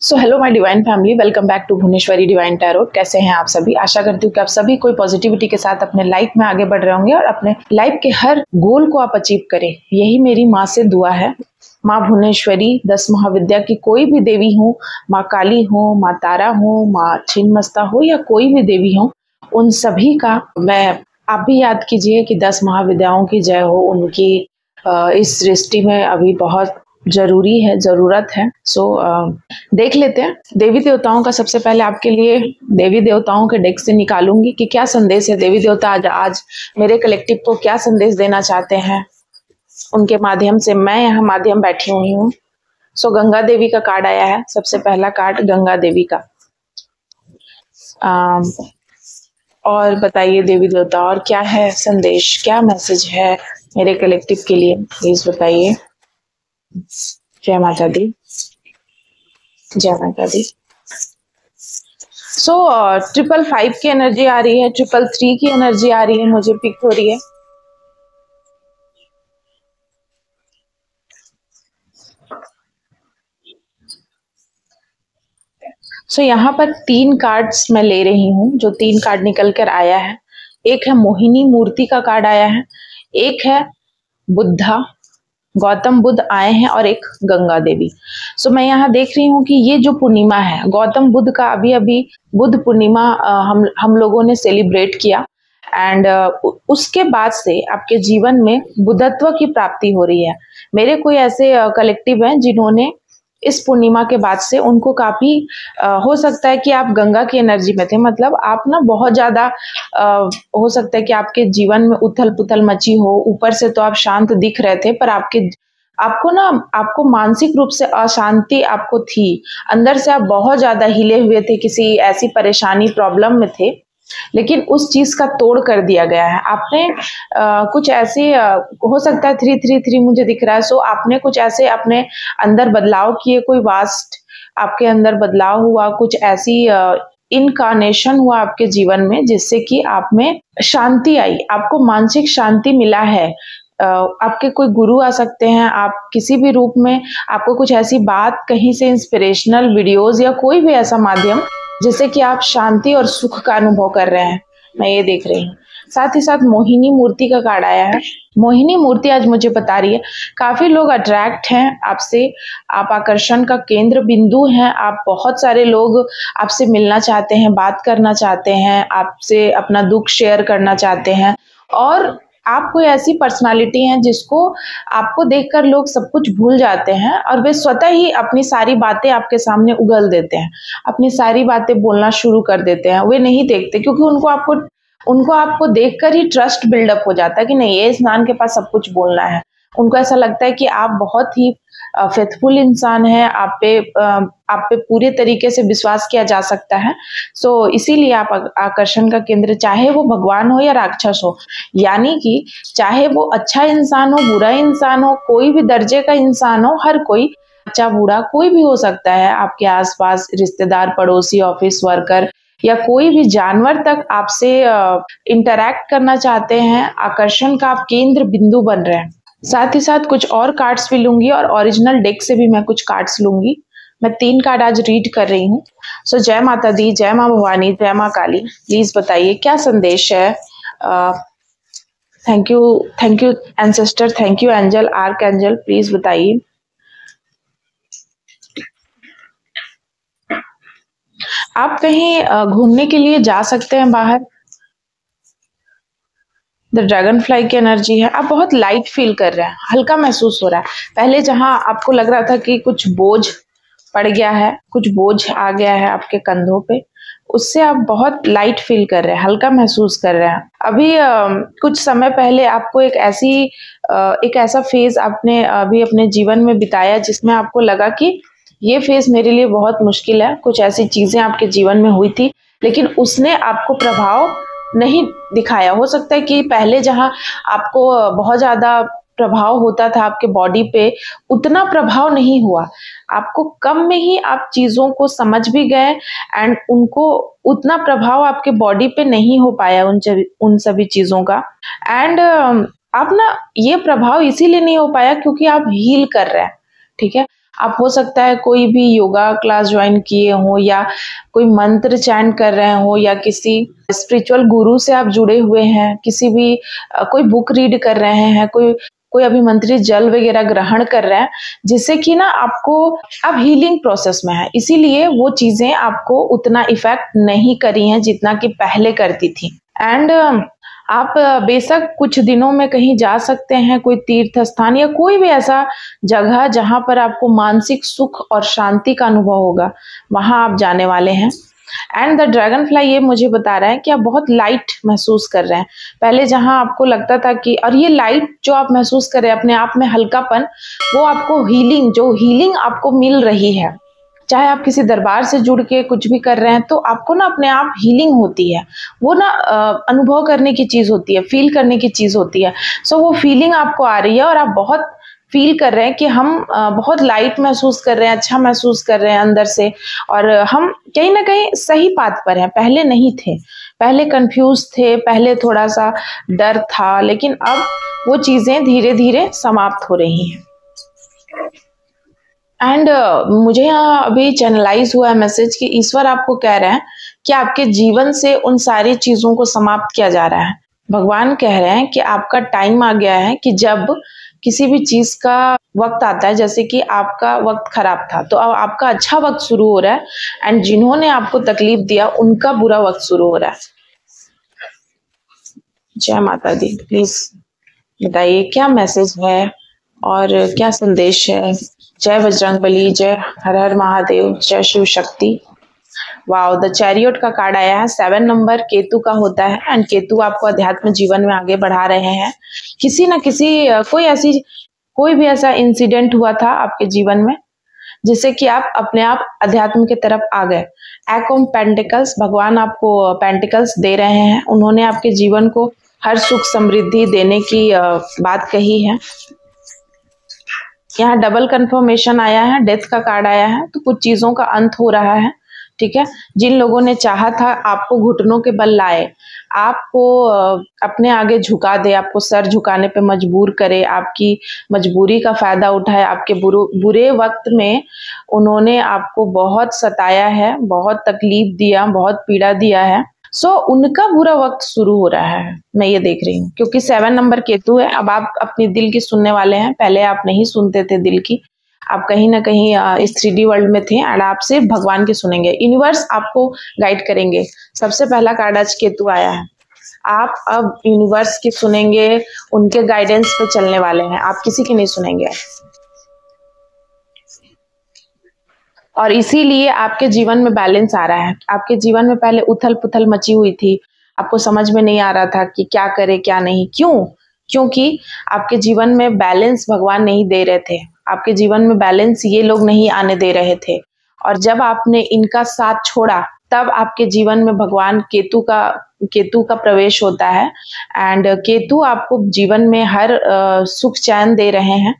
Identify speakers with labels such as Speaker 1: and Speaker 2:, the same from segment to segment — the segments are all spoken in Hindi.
Speaker 1: So hello my divine family, welcome back to Bhuvaneshwari divine tarot. कैसे हैं आप सभी? आशा करती हूँ कि आप सभी कोई पॉजिटिविटी के साथ अपने लाइफ में आगे बढ़ रहे होंगे और अपने लाइफ के हर गोल को आप अचीव करें। यही मेरी माँ से दुआ है। माँ भुवनेश्वरी, 10 महाविद्या की कोई भी देवी हो, माँ काली हो, माँ तारा हो, माँ छिन्नमस्ता हो या कोई भी देवी हो, उन सभी का मैं आप भी याद कीजिए कि 10 महाविद्याओं की जय हो। उनकी इस सृष्टि में अभी बहुत जरूरी है, जरूरत है। देख लेते हैं देवी देवताओं का। सबसे पहले आपके लिए देवी देवताओं के डेक से निकालूंगी कि क्या संदेश है देवी देवता आज मेरे कलेक्टिव को क्या संदेश देना चाहते हैं। उनके माध्यम से मैं यहाँ माध्यम बैठी हुई हूँ। गंगा देवी का कार्ड आया है। सबसे पहला कार्ड गंगा देवी का। और बताइए देवी देवता, और क्या है संदेश, क्या मैसेज है मेरे कलेक्टिव के लिए, प्लीज बताइए। जय माता दी, जय माता दी। 555 की एनर्जी आ रही है, 333 की एनर्जी आ रही है, मुझे पिक हो रही है। यहाँ पर 3 कार्ड्स मैं ले रही हूँ, जो 3 कार्ड निकल कर आया है। एक है मोहिनी मूर्ति का कार्ड आया है, एक है बुद्धा, गौतम बुद्ध आए हैं, और एक गंगा देवी। मैं यहाँ देख रही हूँ कि ये जो पूर्णिमा है गौतम बुद्ध का, अभी अभी बुद्ध पूर्णिमा हम लोगों ने सेलिब्रेट किया। एंड उसके बाद से आपके जीवन में बुद्धत्व की प्राप्ति हो रही है। मेरे कोई ऐसे कलेक्टिव हैं जिन्होंने इस पूर्णिमा के बाद से उनको काफी हो सकता है कि आप गंगा की एनर्जी में थे, मतलब आप ना बहुत ज्यादा हो सकता है कि आपके जीवन में उथल पुथल मची हो। ऊपर से तो आप शांत दिख रहे थे, पर आपको मानसिक रूप से अशांति आपको थी। अंदर से आप बहुत ज्यादा हिले हुए थे, किसी ऐसी परेशानी प्रॉब्लम में थे, लेकिन उस चीज का तोड़ कर दिया गया है। आपने कुछ ऐसी हो सकता है 333 मुझे दिख रहा है। आपने कुछ ऐसे अपने अंदर बदलाव किए, कोई वास्ट आपके अंदर बदलाव हुआ, कुछ ऐसी इनकार्नेशन हुआ आपके जीवन में जिससे कि आप में शांति आई, आपको मानसिक शांति मिला है। आपके कोई गुरु आ सकते हैं, आप किसी भी रूप में, आपको कुछ ऐसी बात कहीं से इंस्पिरेशनल वीडियोस या कोई भी ऐसा माध्यम जिससे कि आप शांति और सुख का अनुभव कर रहे हैं, मैं ये देख रही हूँ। साथ ही साथ मोहिनी मूर्ति का कार्ड आया है। मोहिनी मूर्ति आज मुझे बता रही है काफी लोग अट्रैक्ट हैं आपसे, आप आकर्षण का केंद्र बिंदु हैं। आप बहुत सारे लोग आपसे मिलना चाहते हैं, बात करना चाहते हैं, आपसे अपना दुख शेयर करना चाहते हैं, और आप कोई ऐसी पर्सनालिटी हैं जिसको आपको देखकर लोग सब कुछ भूल जाते हैं और वे स्वतः ही अपनी सारी बातें आपके सामने उगल देते हैं, अपनी सारी बातें बोलना शुरू कर देते हैं। वे नहीं देखते क्योंकि उनको आपको देखकर ही ट्रस्ट बिल्डअप हो जाता है कि नहीं, ये इंसान के पास सब कुछ बोलना है। उनको ऐसा लगता है कि आप बहुत ही फेथफुल इंसान है, आप पे पूरे तरीके से विश्वास किया जा सकता है। इसीलिए आप आकर्षण का केंद्र, चाहे वो भगवान हो या राक्षस हो, यानी कि चाहे वो अच्छा इंसान हो, बुरा इंसान हो, कोई भी दर्जे का इंसान हो, हर कोई, अच्छा बूढ़ा कोई भी हो सकता है, आपके आसपास रिश्तेदार, पड़ोसी, ऑफिस वर्कर या कोई भी जानवर तक आपसे इंटरैक्ट करना चाहते हैं। आकर्षण का आप केंद्र बिंदु बन रहे हैं। साथ ही साथ कुछ और कार्ड्स भी लूंगी और ओरिजिनल डेक से भी मैं कुछ कार्ड्स लूंगी। मैं 3 कार्ड आज रीड कर रही हूँ। जय माता दी, जय माँ भवानी, जय माँ काली। प्लीज बताइए क्या संदेश है। Thank you ancestor, thank you angel, arc angel, please बताइए। आप कहीं घूमने के लिए जा सकते हैं बाहर। द ड्रैगन फ्लाई की एनर्जी है। आप बहुत लाइट फील कर रहे हैं, हल्का महसूस हो रहा है। पहले जहां आपको लग रहा था कि कुछ बोझ पड़ गया है, कुछ बोझ आ गया है आपके कंधों पे, उससे आप बहुत लाइट फील कर रहे हैं, हल्का महसूस कर रहे हैं। अभी कुछ समय पहले आपको एक ऐसा फेज आपने अभी अपने जीवन में बिताया जिसमें आपको लगा कि ये फेज मेरे लिए बहुत मुश्किल है। कुछ ऐसी चीजें आपके जीवन में हुई थी, लेकिन उसने आपको प्रभाव नहीं दिखाया। हो सकता है कि पहले जहां आपको बहुत ज्यादा प्रभाव होता था आपके बॉडी पे, उतना प्रभाव नहीं हुआ। आपको कम में ही आप चीजों को समझ भी गए एंड उनको उतना प्रभाव आपके बॉडी पे नहीं हो पाया उन सभी चीजों का। एंड आप ना, ये प्रभाव इसीलिए नहीं हो पाया क्योंकि आप हील कर रहे हैं, ठीक है। आप हो सकता है कोई भी योगा क्लास ज्वाइन किए हो, या कोई मंत्र चैंट कर रहे हो, या किसी स्पिरिचुअल गुरु से आप जुड़े हुए हैं, किसी भी कोई बुक रीड कर रहे हैं, कोई कोई अभिमंत्रित जल वगैरह ग्रहण कर रहे हैं, जिससे कि ना आपको अब हीलिंग प्रोसेस में है, इसीलिए वो चीजें आपको उतना इफेक्ट नहीं करी हैं जितना कि पहले करती थी। एंड आप बेशक कुछ दिनों में कहीं जा सकते हैं, कोई तीर्थ स्थान या कोई भी ऐसा जगह जहां पर आपको मानसिक सुख और शांति का अनुभव होगा, वहां आप जाने वाले हैं। एंड द ड्रैगन फ्लाई ये मुझे बता रहा है कि आप बहुत लाइट महसूस कर रहे हैं। पहले जहां आपको लगता था कि, और ये लाइट जो आप महसूस कर रहे हैं अपने आप में, हल्कापन, वो आपको हीलिंग आपको मिल रही है। चाहे आप किसी दरबार से जुड़ के कुछ भी कर रहे हैं, तो आपको ना अपने आप हीलिंग होती है। वो ना अनुभव करने की चीज होती है, फील करने की चीज होती है। सो वो फीलिंग आपको आ रही है और आप बहुत फील कर रहे हैं कि हम बहुत लाइट महसूस कर रहे हैं, अच्छा महसूस कर रहे हैं अंदर से, और हम कहीं ना कहीं सही पाथ पर हैं। पहले नहीं थे, पहले कंफ्यूज थे, पहले थोड़ा सा डर था, लेकिन अब वो चीजें धीरे धीरे समाप्त हो रही हैं। एंड मुझे यहाँ अभी चैनलाइज हुआ है मैसेज कि ईश्वर आपको कह रहे हैं कि आपके जीवन से उन सारी चीजों को समाप्त किया जा रहा है। भगवान कह रहे हैं कि आपका टाइम आ गया है कि जब किसी भी चीज का वक्त आता है, जैसे कि आपका वक्त खराब था तो अब आपका अच्छा वक्त शुरू हो रहा है, एंड जिन्होंने आपको तकलीफ दिया उनका बुरा वक्त शुरू हो रहा है। जय माता दी। प्लीज बताइए क्या मैसेज है और क्या संदेश है। जय बजरंगबली, जय हर हर महादेव, जय Shiv Shakti. Wow, the chariot का कार्ड आया है। 7 नंबर केतु का होता है, एंड केतु आपको अध्यात्म जीवन में आगे बढ़ा रहे हैं। किसी न किसी कोई भी ऐसा इंसिडेंट हुआ था आपके जीवन में जिससे कि आप अपने आप अध्यात्म की तरफ आ गए। एक्ट ऑफ पेंटिकल्स, भगवान आपको पेंटिकल्स दे रहे हैं। उन्होंने आपके जीवन को हर सुख समृद्धि देने की बात कही है। यहाँ डबल कंफर्मेशन आया है, डेथ का कार्ड आया है, तो कुछ चीजों का अंत हो रहा है। ठीक है, जिन लोगों ने चाहा था आपको घुटनों के बल लाए, आपको अपने आगे झुका दे, आपको सर झुकाने पे मजबूर करे, आपकी मजबूरी का फायदा उठाए, आपके बुरे वक्त में उन्होंने आपको बहुत सताया है, बहुत तकलीफ दिया, बहुत पीड़ा दिया है। सो उनका बुरा वक्त शुरू हो रहा है, मैं ये देख रही हूँ, क्योंकि 7 नंबर केतु है। अब आप अपनी दिल की सुनने वाले हैं। पहले आप नहीं सुनते थे दिल की, आप कहीं ना कहीं इस 3D वर्ल्ड में थे, एंड आप सिर्फ भगवान की सुनेंगे। यूनिवर्स आपको गाइड करेंगे। सबसे पहला कार्ड आज केतु आया है। आप अब यूनिवर्स की सुनेंगे, उनके गाइडेंस पे चलने वाले हैं, आप किसी की नहीं सुनेंगे। और इसीलिए आपके जीवन में बैलेंस आ रहा है। आपके जीवन में पहले उथल पुथल मची हुई थी, आपको समझ में नहीं आ रहा था कि क्या करे क्या नहीं। क्यों? क्योंकि आपके जीवन में बैलेंस भगवान नहीं दे रहे थे, आपके जीवन में बैलेंस ये लोग नहीं आने दे रहे थे। और जब आपने इनका साथ छोड़ा, तब आपके जीवन में भगवान केतु का प्रवेश होता है। एंड केतु आपको जीवन में हर सुख चैन दे रहे हैं।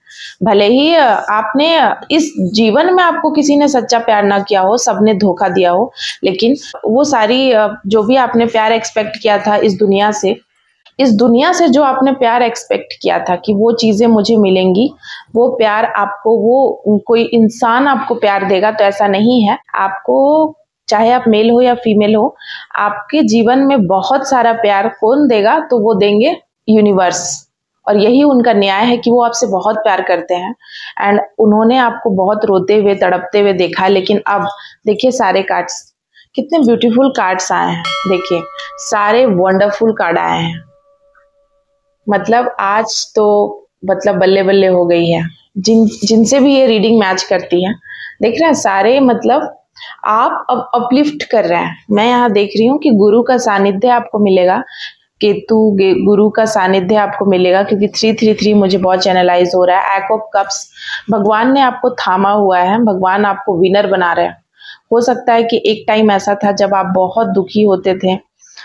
Speaker 1: भले ही आपने इस जीवन में आपको किसी ने सच्चा प्यार ना किया हो, सबने धोखा दिया हो, लेकिन वो सारी जो भी आपने प्यार एक्सपेक्ट किया था इस दुनिया से जो आपने प्यार एक्सपेक्ट किया था कि वो चीजें मुझे मिलेंगी, वो प्यार आपको, वो कोई इंसान आपको प्यार देगा, तो ऐसा नहीं है। आपको, चाहे आप मेल हो या फीमेल हो, आपके जीवन में बहुत सारा प्यार कौन देगा? तो वो देंगे यूनिवर्स। और यही उनका न्याय है कि वो आपसे बहुत प्यार करते हैं, एंड उन्होंने आपको बहुत रोते हुए तड़पते हुए देखा है। लेकिन अब देखिए सारे कार्ड्स, कितने ब्यूटीफुल कार्ड्स आए हैं। देखिए सारे वंडरफुल कार्ड आए हैं। मतलब आज तो मतलब बल्ले बल्ले हो गई है जिनसे भी ये रीडिंग मैच करती है। देख रहे हैं सारे, मतलब आप अब अपलिफ्ट कर रहे हैं। मैं यहाँ देख रही हूँ कि गुरु का सानिध्य आपको मिलेगा। केतु गुरु का सानिध्य आपको मिलेगा, क्योंकि 333 मुझे बहुत चैनलाइज हो रहा है। एक्ट ऑफ कप्स, भगवान ने आपको थामा हुआ है, भगवान आपको विनर बना रहे हैं। हो सकता है कि एक टाइम ऐसा था जब आप बहुत दुखी होते थे,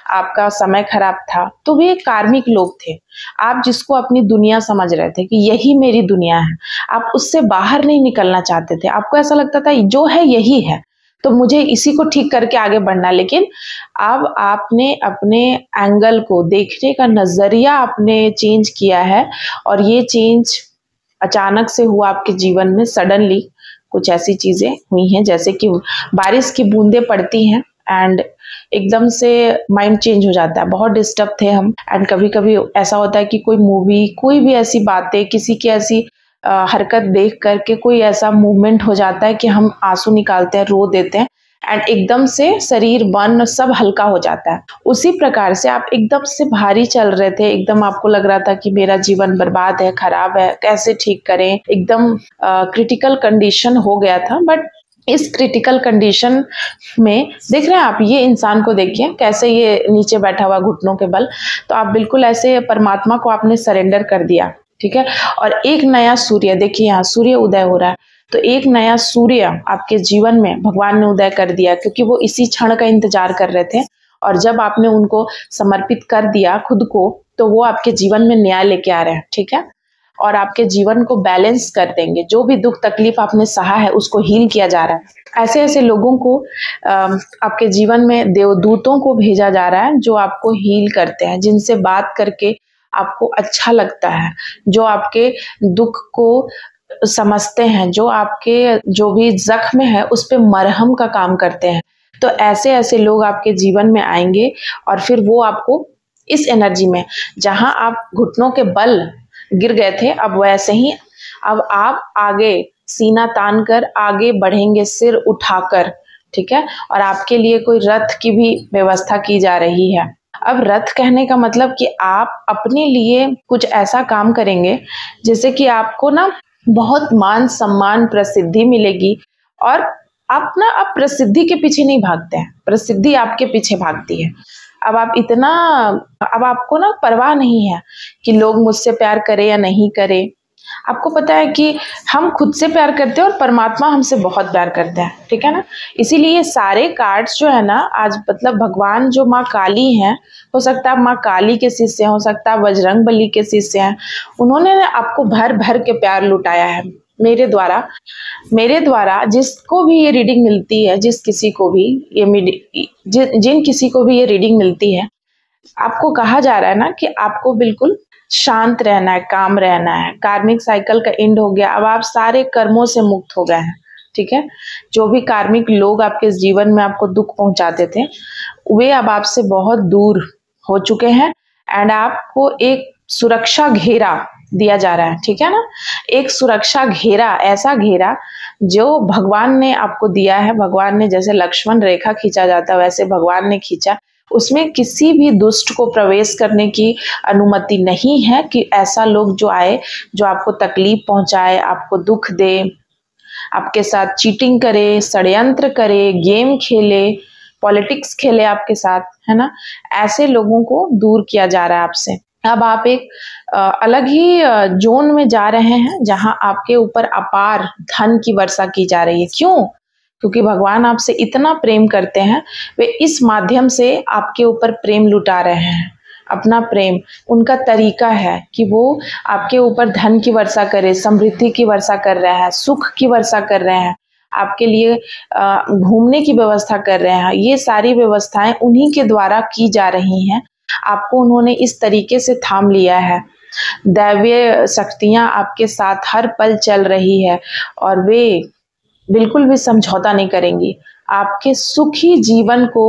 Speaker 1: आपका समय खराब था, तो वे कार्मिक लोग थे। आप जिसको अपनी दुनिया समझ रहे थे कि यही मेरी दुनिया है, आप उससे बाहर नहीं निकलना चाहते थे। आपको ऐसा लगता था जो है यही है, तो मुझे इसी को ठीक करके आगे बढ़ना। लेकिन अब आपने अपने एंगल को देखने का नजरिया आपने चेंज किया है, और ये चेंज अचानक से हुआ आपके जीवन में, सडनली कुछ ऐसी चीजें हुई हैं जैसे कि बारिश की बूंदें पड़ती हैं एंड एकदम से माइंड चेंज हो जाता है। बहुत डिस्टर्ब थे हम एंड कभी कभी ऐसा होता है कि कोई मूवी, कोई भी ऐसी बातें, किसी की ऐसी हरकत देख करके कोई ऐसा मूवमेंट हो जाता है कि हम आंसू निकालते हैं, रो देते हैं एंड एकदम से शरीर मन सब हल्का हो जाता है। उसी प्रकार से आप एकदम से भारी चल रहे थे, एकदम आपको लग रहा था कि मेरा जीवन बर्बाद है, खराब है, कैसे ठीक करें, एकदम क्रिटिकल कंडीशन हो गया था। बट इस क्रिटिकल कंडीशन में देख रहे हैं आप, ये इंसान को देखिए कैसे ये नीचे बैठा हुआ घुटनों के बल, तो आप बिल्कुल ऐसे परमात्मा को आपने सरेंडर कर दिया, ठीक है। और एक नया सूर्य, देखिए यहाँ सूर्य उदय हो रहा है, तो एक नया सूर्य आपके जीवन में भगवान ने उदय कर दिया, क्योंकि वो इसी क्षण का इंतजार कर रहे थे। और जब आपने उनको समर्पित कर दिया खुद को, तो वो आपके जीवन में न्याय लेके आ रहे हैं, ठीक है। और आपके जीवन को बैलेंस कर देंगे। जो भी दुख तकलीफ आपने सहा है उसको हील किया जा रहा है। ऐसे ऐसे लोगों को आपके जीवन में देवदूतों को भेजा जा रहा है जो आपको हील करते हैं, जिनसे बात करके आपको अच्छा लगता है, जो आपके दुख को समझते हैं, जो आपके जो भी जख्म है उस पे मरहम का काम करते हैं। तो ऐसे ऐसे लोग आपके जीवन में आएंगे और फिर वो आपको इस एनर्जी में, जहां आप घुटनों के बल गिर गए थे, अब वैसे ही अब आप आगे सीना तान कर आगे बढ़ेंगे, सिर उठाकर, ठीक है। और आपके लिए कोई रथ की भी व्यवस्था की जा रही है। अब रथ कहने का मतलब कि आप अपने लिए कुछ ऐसा काम करेंगे जिससे कि आपको ना बहुत मान सम्मान प्रसिद्धि मिलेगी। और आप ना, आप प्रसिद्धि के पीछे नहीं भागते हैं, प्रसिद्धि आपके पीछे भागती है। अब आप इतना, अब आपको ना परवाह नहीं है कि लोग मुझसे प्यार करे या नहीं करे। आपको पता है कि हम खुद से प्यार करते हैं और परमात्मा हमसे बहुत प्यार करते हैं, ठीक है ना। इसीलिए ये सारे कार्ड्स जो है ना आज, मतलब भगवान जो माँ काली हैं, हो सकता है माँ काली के शिष्य हैं, हो सकता है बजरंग बली के शिष्य हैं, उन्होंने आपको भर भर के प्यार लुटाया है मेरे द्वारा जिसको भी ये रीडिंग मिलती है, जिस किसी को भी ये जिन किसी को भी ये रीडिंग मिलती है, आपको कहा जा रहा है ना कि आपको बिल्कुल शांत रहना है, काम रहना है। कार्मिक साइकिल का एंड हो गया, अब आप सारे कर्मों से मुक्त हो गए हैं, ठीक है। जो भी कार्मिक लोग आपके जीवन में आपको दुख पहुंचाते थे, वे अब आपसे बहुत दूर हो चुके हैं एंड आपको एक सुरक्षा घेरा दिया जा रहा है, ठीक है ना। एक सुरक्षा घेरा, ऐसा घेरा जो भगवान ने आपको दिया है। भगवान ने जैसे लक्ष्मण रेखा खींचा जाता है, वैसे भगवान ने खींचा। उसमें किसी भी दुष्ट को प्रवेश करने की अनुमति नहीं है कि ऐसा लोग जो आए, जो आपको तकलीफ पहुंचाए, आपको दुख दे, आपके साथ चीटिंग करे, षड्यंत्र करे, गेम खेले, पॉलिटिक्स खेले आपके साथ, है ना। ऐसे लोगों को दूर किया जा रहा है आपसे। अब आप एक अलग ही जोन में जा रहे हैं जहां आपके ऊपर अपार धन की वर्षा की जा रही है। क्यों? क्योंकि भगवान आपसे इतना प्रेम करते हैं, वे इस माध्यम से आपके ऊपर प्रेम लुटा रहे हैं। अपना प्रेम उनका तरीका है कि वो आपके ऊपर धन की वर्षा करे, समृद्धि की वर्षा कर रहे हैं, सुख की वर्षा कर रहे हैं, आपके लिए घूमने की व्यवस्था कर रहे हैं। ये सारी व्यवस्थाएं उन्हीं के द्वारा की जा रही हैं। आपको उन्होंने इस तरीके से थाम लिया है। दैवीय शक्तियां आपके साथ हर पल चल रही है और वे बिल्कुल भी समझौता नहीं करेंगी। आपके सुखी जीवन को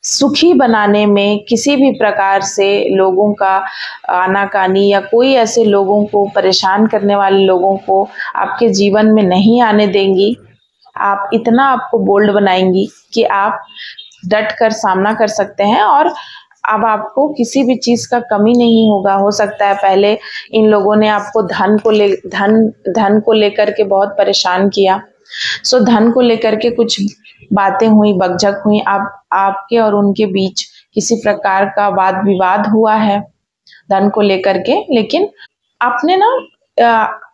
Speaker 1: सुखी बनाने में किसी भी प्रकार से लोगों का आनाकानी या कोई ऐसे लोगों को परेशान करने वाले लोगों को आपके जीवन में नहीं आने देंगी। आप इतना आपको बोल्ड बनाएंगी कि आप डट कर सामना कर सकते हैं और अब आपको किसी भी चीज का कमी नहीं होगा। हो सकता है पहले इन लोगों ने आपको धन को लेकर के बहुत परेशान किया, सो धन को लेकर के कुछ बातें हुई, बकझक हुई, आपके और उनके बीच किसी प्रकार का वाद विवाद हुआ है धन को लेकर के। लेकिन आपने ना,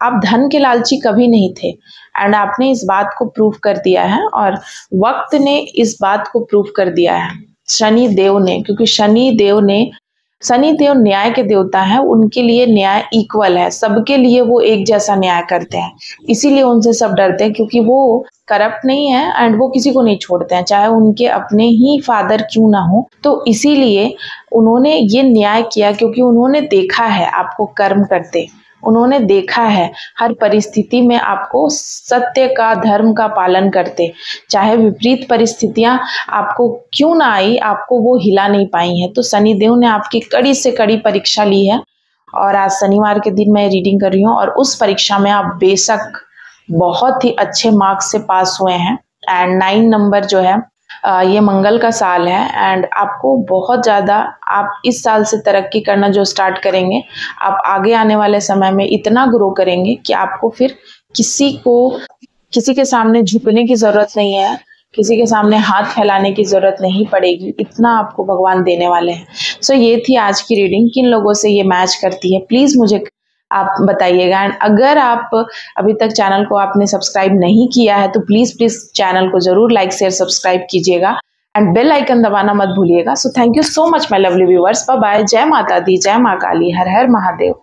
Speaker 1: आप धन के लालची कभी नहीं थे एंड आपने इस बात को प्रूव कर दिया है और वक्त ने इस बात को प्रूव कर दिया है। शनि देव ने, क्योंकि शनि देव न्याय के देवता हैं, उनके लिए न्याय इक्वल है, सबके लिए वो एक जैसा न्याय करते हैं। इसीलिए उनसे सब डरते हैं, क्योंकि वो करप्ट नहीं है एंड वो किसी को नहीं छोड़ते हैं, चाहे उनके अपने ही फादर क्यों ना हो। तो इसीलिए उन्होंने ये न्याय किया, क्योंकि उन्होंने देखा है आपको कर्म करते, उन्होंने देखा है हर परिस्थिति में आपको सत्य का, धर्म का पालन करते, चाहे विपरीत परिस्थितियां आपको क्यों ना आई, आपको वो हिला नहीं पाई हैं। तो शनिदेव ने आपकी कड़ी से कड़ी परीक्षा ली है और आज शनिवार के दिन मैं रीडिंग कर रही हूँ और उस परीक्षा में आप बेशक बहुत ही अच्छे मार्क्स से पास हुए हैं। एंड 9 नंबर जो है ये मंगल का साल है एंड आपको बहुत ज़्यादा, आप इस साल से तरक्की करना जो स्टार्ट करेंगे, आप आगे आने वाले समय में इतना ग्रो करेंगे कि आपको फिर किसी के सामने झुकने की ज़रूरत नहीं है, किसी के सामने हाथ फैलाने की ज़रूरत नहीं पड़ेगी, इतना आपको भगवान देने वाले हैं। सो ये थी आज की रीडिंग, किन लोगों से ये मैच करती है प्लीज़ मुझे आप बताइएगा। एंड अगर आप अभी तक चैनल को आपने सब्सक्राइब नहीं किया है तो प्लीज़ चैनल को ज़रूर लाइक शेयर सब्सक्राइब कीजिएगा एंड बेल आइकन दबाना मत भूलिएगा। So thank you so much my lovely viewers, bye bye, जय माता दी, जय माँ काली, हर हर महादेव।